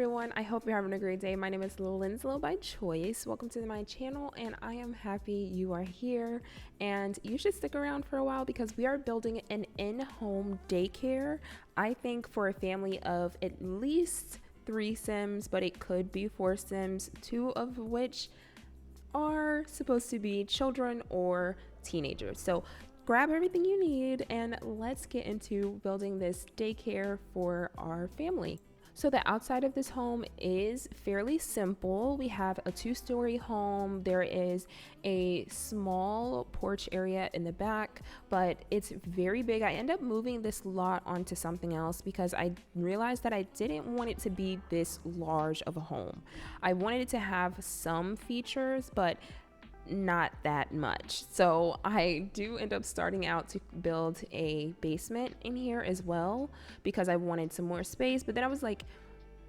everyone, I hope you're having a great day. My name is Linslow by choice. Welcome to my channel, and I am happy you are here. And you should stick around for a while because we are building an in-home daycare. I think for a family of at least 3 Sims, but it could be 4 Sims, 2 of which are supposed to be children or teenagers. So grab everything you need and let's get into building this daycare for our family. So the outside of this home is fairly simple. We have a 2-story home. There is a small porch area in the back, but it's very big. I end up moving this lot onto something else because I realized that I didn't want it to be this large of a home. I wanted it to have some features, but not that much. So I do end up starting out to build a basement in here as well because I wanted some more space, but then I was like,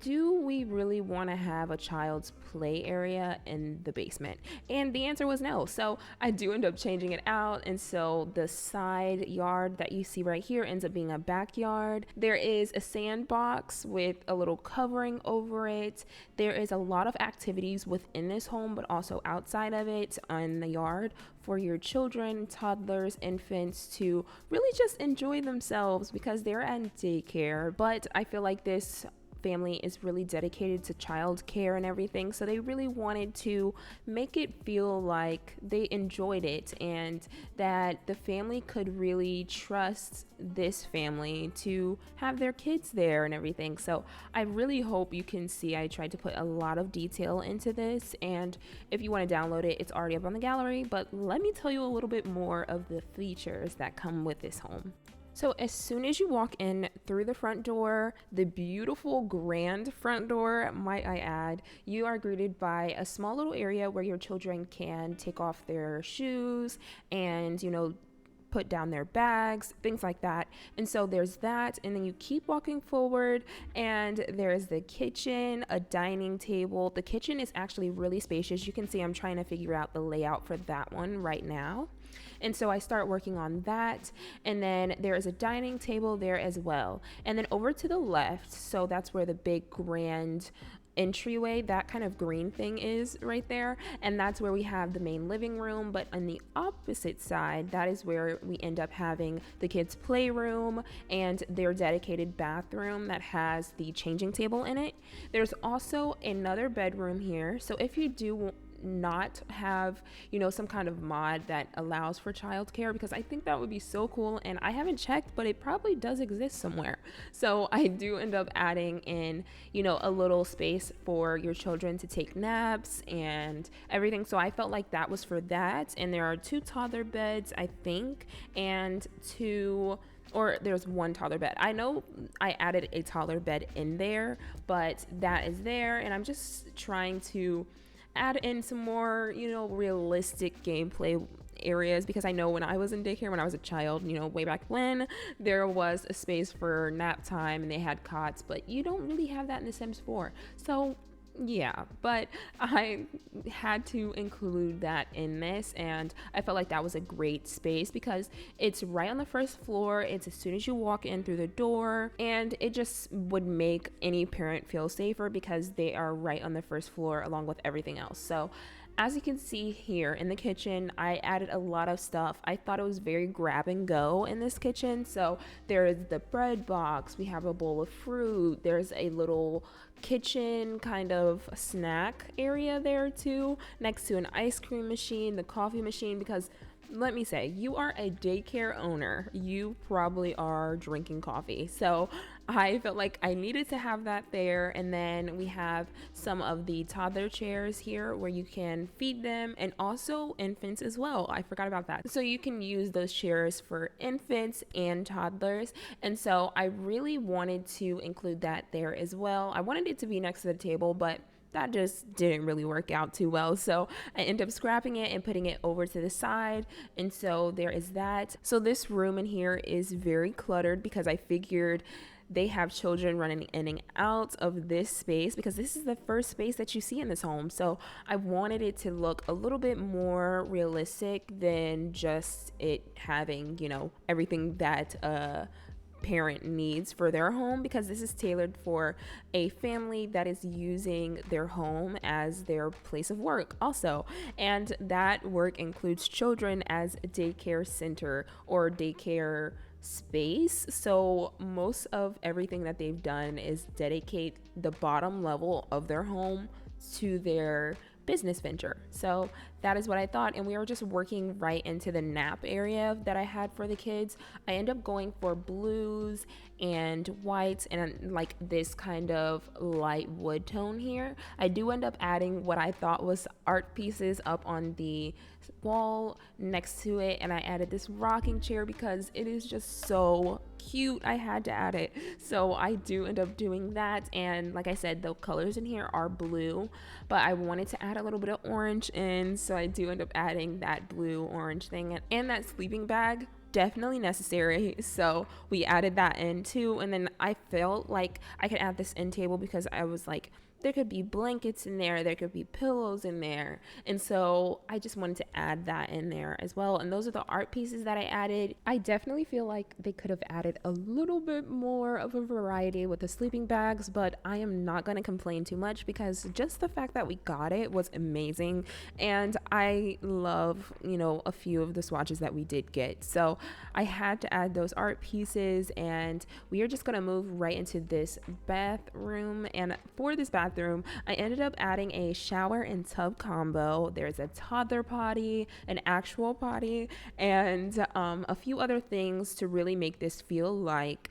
do we really want to have a child's play area in the basement? And the answer was no. So I do end up changing it out. And so the side yard that you see right here ends up being a backyard. There is a sandbox with a little covering over it. There is a lot of activities within this home, but also outside of it in the yard for your children, toddlers, infants to really just enjoy themselves because they're at daycare. But I feel like this family is really dedicated to child care and everything, so they really wanted to make it feel like they enjoyed it and that the family could really trust this family to have their kids there and everything. So I really hope you can see I tried to put a lot of detail into this, and if you want to download it, it's already up on the gallery, but let me tell you a little bit more of the features that come with this home. So as soon as you walk in through the front door, the beautiful grand front door, might I add, you are greeted by a small little area where your children can take off their shoes and, put down their bags, things like that. And so there's that, and then you keep walking forward and there's the kitchen, a dining table. The kitchen is actually really spacious. You can see I'm trying to figure out the layout for that one right now. And so I start working on that, and then there is a dining table there as well. And then over to the left, so that's where the big grand entryway, that kind of green thing is right there, and that's where we have the main living room. But on the opposite side, that is where we end up having the kids' playroom and their dedicated bathroom that has the changing table in it. There's also another bedroom here, so if you do not have some kind of mod that allows for childcare, because I think that would be so cool, and I haven't checked, but it probably does exist somewhere. So I do end up adding in a little space for your children to take naps and everything. So I felt like that was for that. And there are 2 toddler beds, I think, and there's 1 toddler bed. I know I added a toddler bed in there, but that is there, and I'm just trying to add in some more, realistic gameplay areas, because I know when I was in daycare, when I was a child, way back when, there was a space for nap time and they had cots, but you don't really have that in The Sims 4. So yeah, but I had to include that in this, and I felt like that was a great space because it's right on the first floor. It's as soon as you walk in through the door, and it just would make any parent feel safer because they are right on the first floor along with everything else. So as you can see here in the kitchen, I added a lot of stuff. I thought it was very grab and go in this kitchen. So there is the bread box, we have a bowl of fruit, there's a little kitchen kind of snack area there too, next to an ice cream machine, the coffee machine, because let me say, you are a daycare owner, you probably are drinking coffee. So I felt like I needed to have that there. And then we have some of the toddler chairs here where you can feed them, and also infants as well. I forgot about that. So you can use those chairs for infants and toddlers. And so I really wanted to include that there as well. I wanted it to be next to the table, but that just didn't really work out too well. So I ended up scrapping it and putting it over to the side. And so there is that. So this room in here is very cluttered because I figured they have children running in and out of this space because this is the first space that you see in this home. So I wanted it to look a little bit more realistic than just it having, everything that parent needs for their home, because this is tailored for a family that is using their home as their place of work also. And that work includes children as a daycare center or daycare space. So most of everything that they've done is dedicate the bottom level of their home to their business venture. So that is what I thought. And we were just working right into the nap area that I had for the kids. I end up going for blues and whites and like this kind of light wood tone here. I do end up adding what I thought was art pieces up on the wall next to it, and I added this rocking chair because it is just so cute. I had to add it, so I do end up doing that. And like I said, the colors in here are blue, but I wanted to add a little bit of orange in, so I do end up adding that blue orange thing. And that sleeping bag, definitely necessary, so we added that in too. And then I felt like I could add this end table because I was like, there could be blankets in there could be pillows in there, and so I just wanted to add that in there as well. And those are the art pieces that I added. I definitely feel like they could have added a little bit more of a variety with the sleeping bags, but I am not going to complain too much because just the fact that we got it was amazing. And I love, a few of the swatches that we did get, so I had to add those art pieces. And we are just going to move right into this bathroom. And for this bathroom, I ended up adding a shower and tub combo. There's a toddler potty, an actual potty, and a few other things to really make this feel like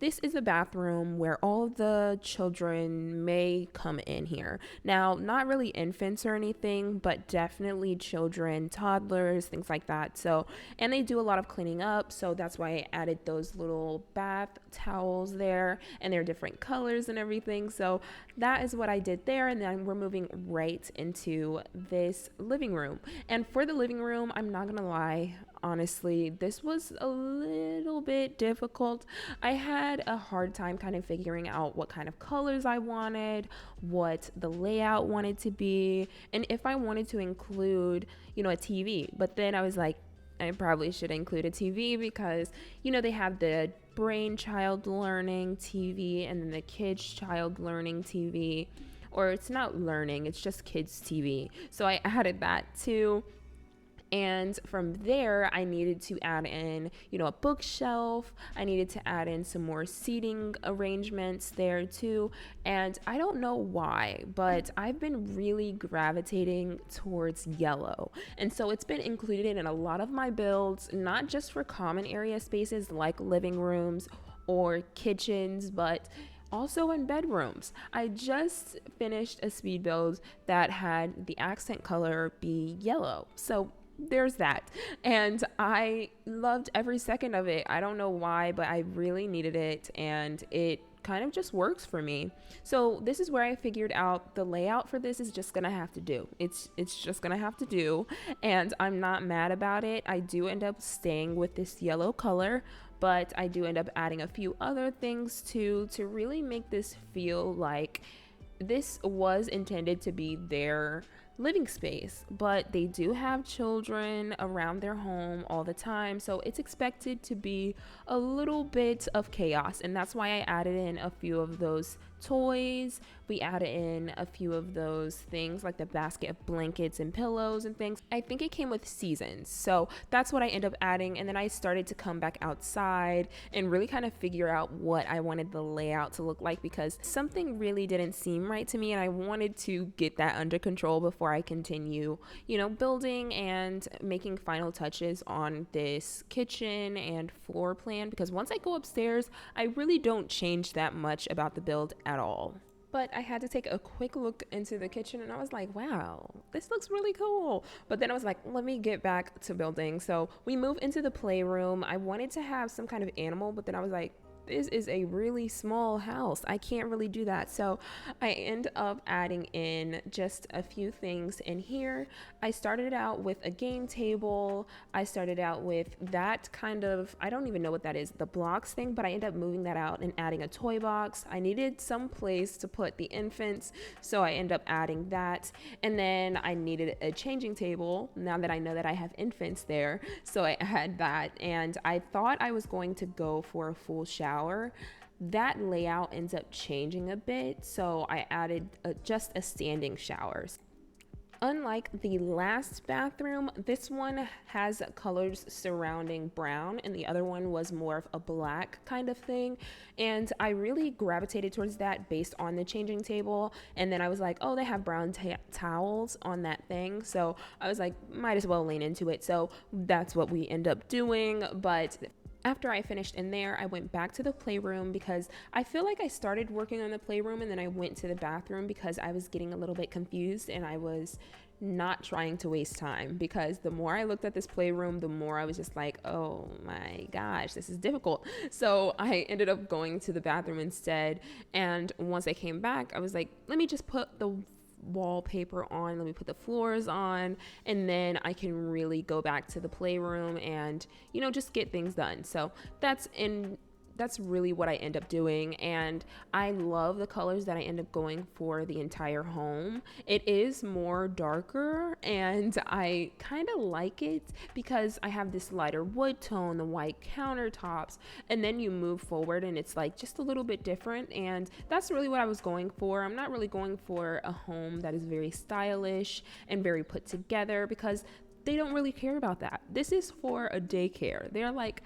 this is a bathroom where all the children may come in here. Now, not really infants or anything, but definitely children, toddlers, things like that. So, and they do a lot of cleaning up, so that's why I added those little bath towels there, and they're different colors and everything. So that is what I did there. And then we're moving right into this living room. And for the living room, I'm not gonna lie, honestly, this was a little bit difficult. I had a hard time kind of figuring out what kind of colors I wanted, what the layout wanted to be, and if I wanted to include, a TV. But then I was like, I probably should include a TV because, they have the brainchild learning TV and then the kids child learning TV, or it's not learning, it's just kids TV. So I added that too. And from there, I needed to add in, a bookshelf. I needed to add in some more seating arrangements there too. And I don't know why, but I've been really gravitating towards yellow. And so it's been included in a lot of my builds, not just for common area spaces like living rooms or kitchens, but also in bedrooms. I just finished a speed build that had the accent color be yellow. So there's that, and I loved every second of it. I don't know why, but I really needed it, and it kind of just works for me. So this is where I figured out the layout for this is just gonna have to do. It's just gonna have to do, and I'm not mad about it. I do end up staying with this yellow color, but I do end up adding a few other things too to really make this feel like this was intended to be their living space, but they do have children around their home all the time, so it's expected to be a little bit of chaos. And that's why I added in a few of those toys. We added in a few of those things like the basket of blankets and pillows and things. I think it came with seasons, so that's what I end up adding. And then I started to come back outside and really kind of figure out what I wanted the layout to look like, because something really didn't seem right to me, and I wanted to get that under control before I continue, building and making final touches on this kitchen and floor plan, because once I go upstairs, I really don't change that much about the build at all. But I had to take a quick look into the kitchen, and I was like, wow, this looks really cool. But then I was like, let me get back to building. So we move into the playroom. I wanted to have some kind of animal, but then I was like, this is a really small house. I can't really do that. So I end up adding in just a few things in here. I started out with a game table. I started out with that kind of, I don't even know what that is, the blocks thing, but I ended up moving that out and adding a toy box. I needed some place to put the infants, so I end up adding that. And then I needed a changing table now that I know that I have infants there, so I had that. And I thought I was going to go for a full shower shower, that layout ends up changing a bit. So I added just a standing shower. Unlike the last bathroom, this one has colors surrounding brown, and the other one was more of a black kind of thing. And I really gravitated towards that based on the changing table. And then I was like, oh, they have brown towels on that thing. So I was like, might as well lean into it. So that's what we end up doing. But after I finished in there, I went back to the playroom because I feel like I started working on the playroom and then I went to the bathroom because I was getting a little bit confused and I was not trying to waste time, because the more I looked at this playroom, the more I was just like, oh my gosh, this is difficult. So I ended up going to the bathroom instead. And once I came back, I was like, let me just put the wallpaper on, let me put the floors on, and then I can really go back to the playroom and, you know, just get things done. So that's really what I end up doing. And I love the colors that I end up going for the entire home. It is more darker and I kind of like it because I have this lighter wood tone, the white countertops, and then you move forward and it's like just a little bit different. And that's really what I was going for. I'm not really going for a home that is very stylish and very put together, because they don't really care about that. This is for a daycare. They're like,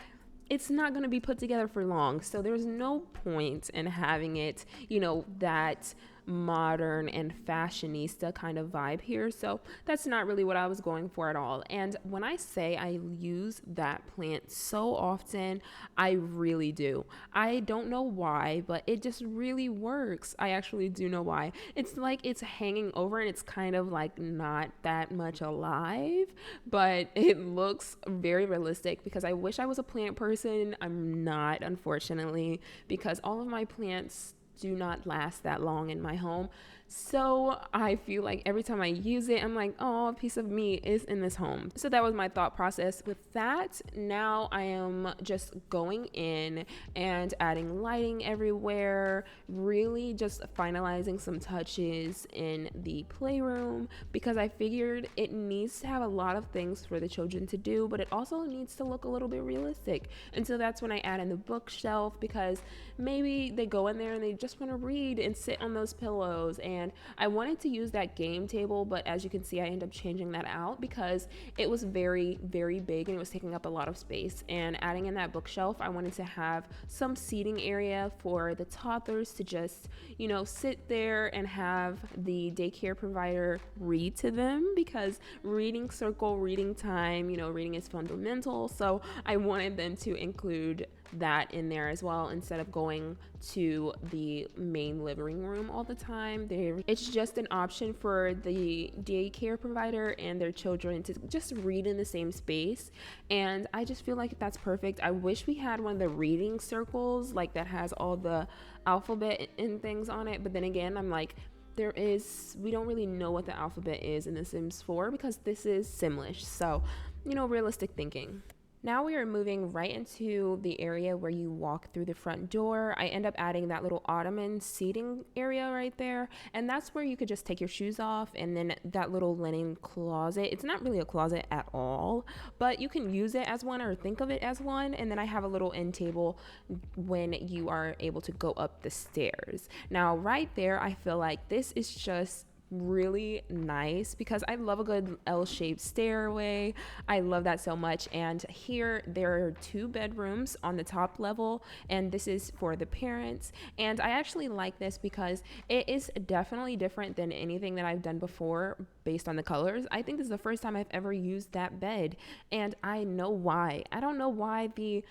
it's not going to be put together for long. So there's no point in having it, you know, that modern and fashionista kind of vibe here. So that's not really what I was going for at all. And when I say I use that plant so often, I really do. I don't know why, but it just really works. I actually do know why. It's like it's hanging over and it's kind of like not that much alive, but it looks very realistic because I wish I was a plant person. I'm not, unfortunately, because all of my plants do not last that long in my home. So I feel like every time I use it, I'm like, oh, a piece of me is in this home. So that was my thought process with that. Now I am just going in and adding lighting everywhere, really just finalizing some touches in the playroom, because I figured it needs to have a lot of things for the children to do, but it also needs to look a little bit realistic. And so that's when I add in the bookshelf, because maybe they go in there and they just want to read and sit on those pillows. And I wanted to use that game table, but as you can see, I ended up changing that out because it was very, very big and it was taking up a lot of space. And adding in that bookshelf, I wanted to have some seating area for the toddlers to just, you know, sit there and have the daycare provider read to them, because reading circle, reading time, you know, reading is fundamental. So I wanted them to include that in there as well, instead of going to the main living room all the time. It's just an option for the daycare provider and their children to just read in the same space, and I just feel like that's perfect. I wish we had one of the reading circles like that has all the alphabet and things on it, but then again, I'm like, we don't really know what the alphabet is in The Sims 4 because this is Simlish. So, you know, realistic thinking. Now we are moving right into the area where you walk through the front door. I end up adding that little ottoman seating area right there. And that's where you could just take your shoes off, and then that little linen closet. It's not really a closet at all, but you can use it as one or think of it as one. And then I have a little end table when you are able to go up the stairs. Now right there, I feel like this is just really nice because I love a good L-shaped stairway. I love that so much. And here there are 2 bedrooms on the top level, and this is for the parents. And I actually like this because it is definitely different than anything that I've done before based on the colors. I think this is the first time I've ever used that bed, and I know why. I don't know why the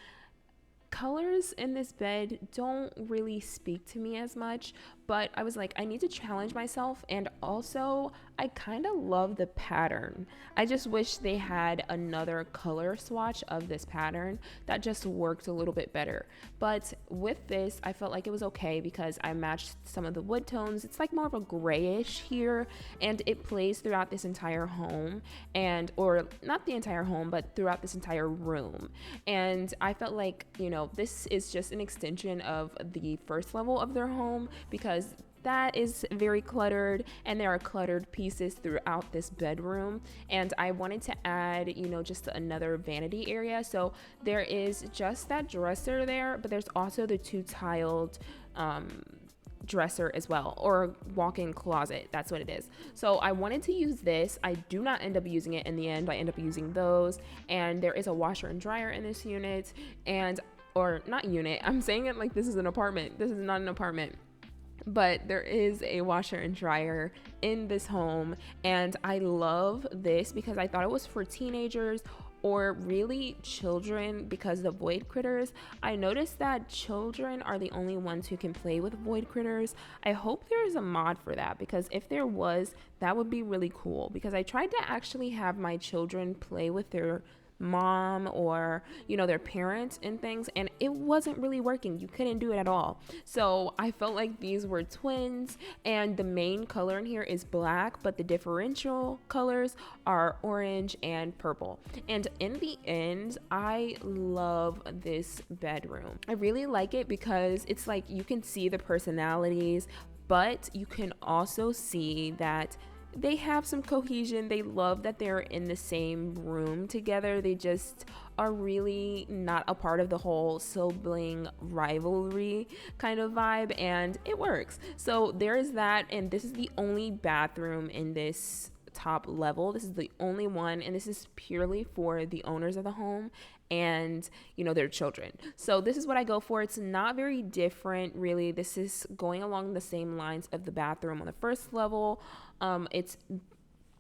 colors in this bed don't really speak to me as much, but I was like, I need to challenge myself. And also, I kind of love the pattern. I just wish they had another color swatch of this pattern that just worked a little bit better. But with this, I felt like it was okay because I matched some of the wood tones. It's like more of a grayish here, and it plays throughout this entire home, or not the entire home, but throughout this entire room. And I felt like, you know, this is just an extension of the first level of their home, because that is very cluttered, and there are cluttered pieces throughout this bedroom. And I wanted to add, just another vanity area. So there is just that dresser there, but there's also the two tiled dresser as well, or walk-in closet. That's what it is. So I wanted to use this. I do not end up using it in the end. I end up using those, and there is a washer and dryer in this unit, and or not unit, I'm saying it like this is an apartment. This is not an apartment, but there is a washer and dryer in this home. And I love this because I thought it was for teenagers or really children, because the void critters, I noticed that children are the only ones who can play with void critters. I hope there is a mod for that, because if there was, that would be really cool, because I tried to actually have my children play with their mom or their parents and things, and it wasn't really working. You couldn't do it at all. So I felt like these were twins, and the main color in here is black, but the differential colors are orange and purple. And in the end, I love this bedroom. I really like it because it's like you can see the personalities, but you can also see that they have some cohesion. They love that they're in the same room together. They just are really not a part of the whole sibling rivalry kind of vibe, and it works. So there is that, and this is the only bathroom in this top level. This is the only one, and this is purely for the owners of the home and their children. So this is what I go for. It's not very different, really. This is going along the same lines of the bathroom on the first level. It's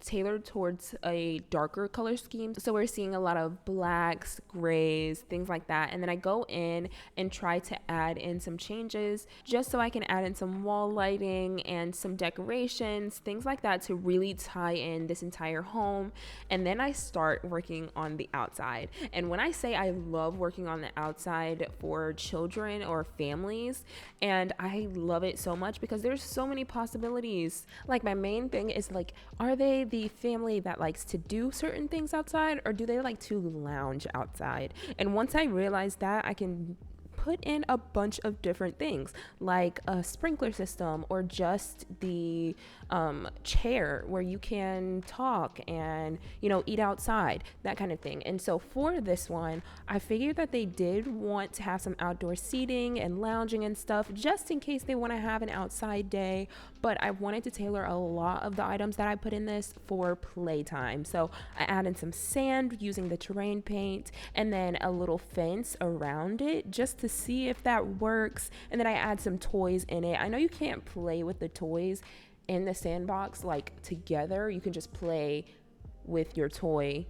tailored towards a darker color scheme, so we're seeing a lot of blacks, grays, things like that. And then I go in and try to add in some changes just so I can add in some wall lighting and some decorations, things like that, to really tie in this entire home. And then I start working on the outside. And when I say I love working on the outside for children or families, and I love it so much because there's so many possibilities. Like, my main thing is, like, are they the family that likes to do certain things outside, or do they like to lounge outside? And once I realized that, I can put in a bunch of different things, like a sprinkler system, or just the chair where you can talk and eat outside, that kind of thing. And so for this one, I figured that they did want to have some outdoor seating and lounging and stuff, just in case they want to have an outside day. But I wanted to tailor a lot of the items that I put in this for playtime. So I added some sand using the terrain paint, and then a little fence around it just to see if that works. And then I add some toys in it. I know you can't play with the toys in the sandbox like together. You can just play with your toy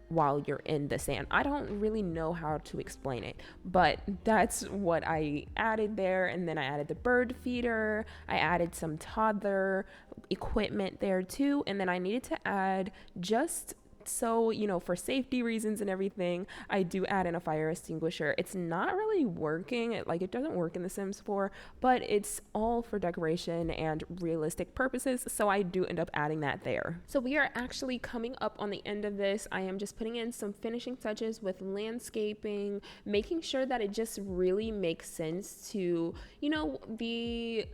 while you're in the sand. I don't really know how to explain it, but that's what I added there. And then I added the bird feeder. I added some toddler equipment there too. And then I needed to add, just so for safety reasons and everything, I do add in a fire extinguisher. It's not really working, it doesn't work in The Sims 4, but it's all for decoration and realistic purposes, so I do end up adding that there. So we are actually coming up on the end of this. I am just putting in some finishing touches with landscaping, making sure that it just really makes sense to the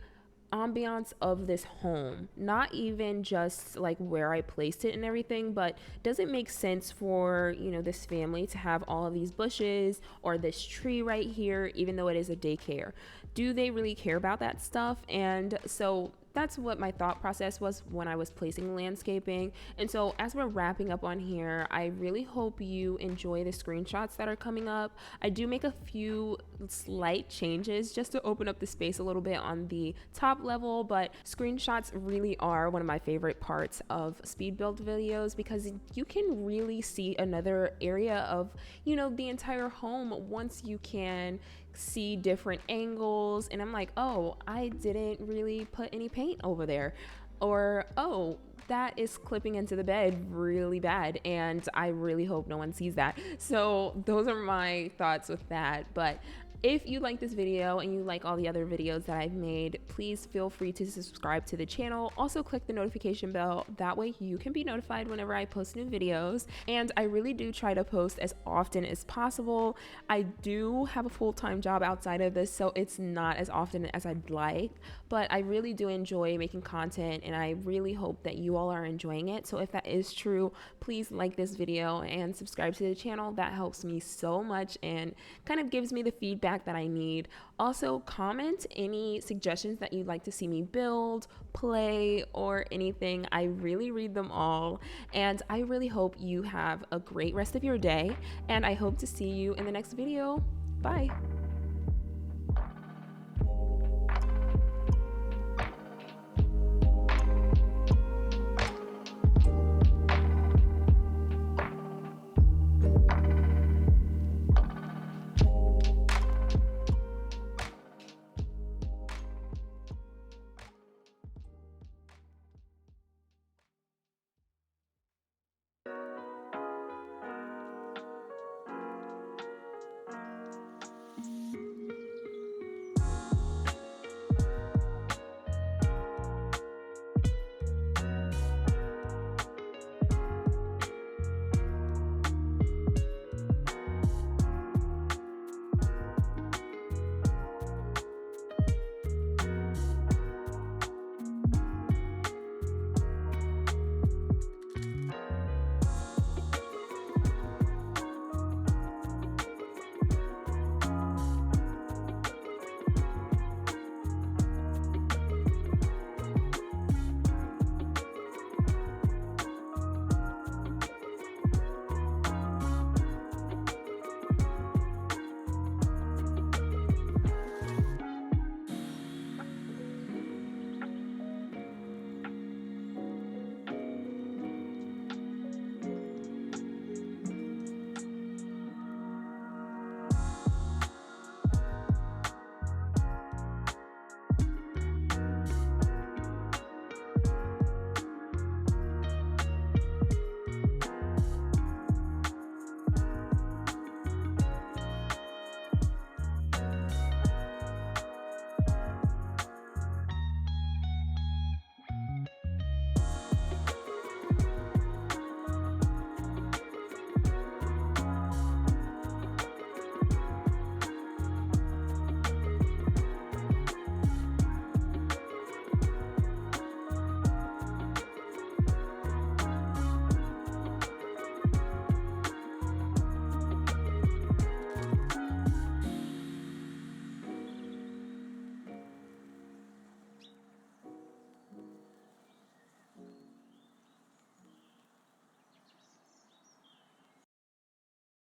ambiance of this home, not even just like where I placed it and everything, but does it make sense for this family to have all of these bushes or this tree right here, even though it is a daycare? Do they really care about that stuff? And so that's what my thought process was when I was placing landscaping. And so as we're wrapping up on here, I really hope you enjoy the screenshots that are coming up. I do make a few slight changes just to open up the space a little bit on the top level, but screenshots really are one of my favorite parts of speed build videos, because you can really see another area of the entire home once you can see different angles. And I'm like, oh, I didn't really put any paint over there, or oh, that is clipping into the bed really bad, and I really hope no one sees that. So those are my thoughts with that. But If you like this video and you like all the other videos that I've made, please feel free to subscribe to the channel. Also click the notification bell. That way you can be notified whenever I post new videos. And I really do try to post as often as possible. I do have a full-time job outside of this, so it's not as often as I'd like, but I really do enjoy making content, and I really hope that you all are enjoying it. So if that is true, please like this video and subscribe to the channel. That helps me so much and kind of gives me the feedback that I need. Also, comment any suggestions that you'd like to see me build, play, or anything. I really read them all, and I really hope you have a great rest of your day, and I hope to see you in the next video. Bye.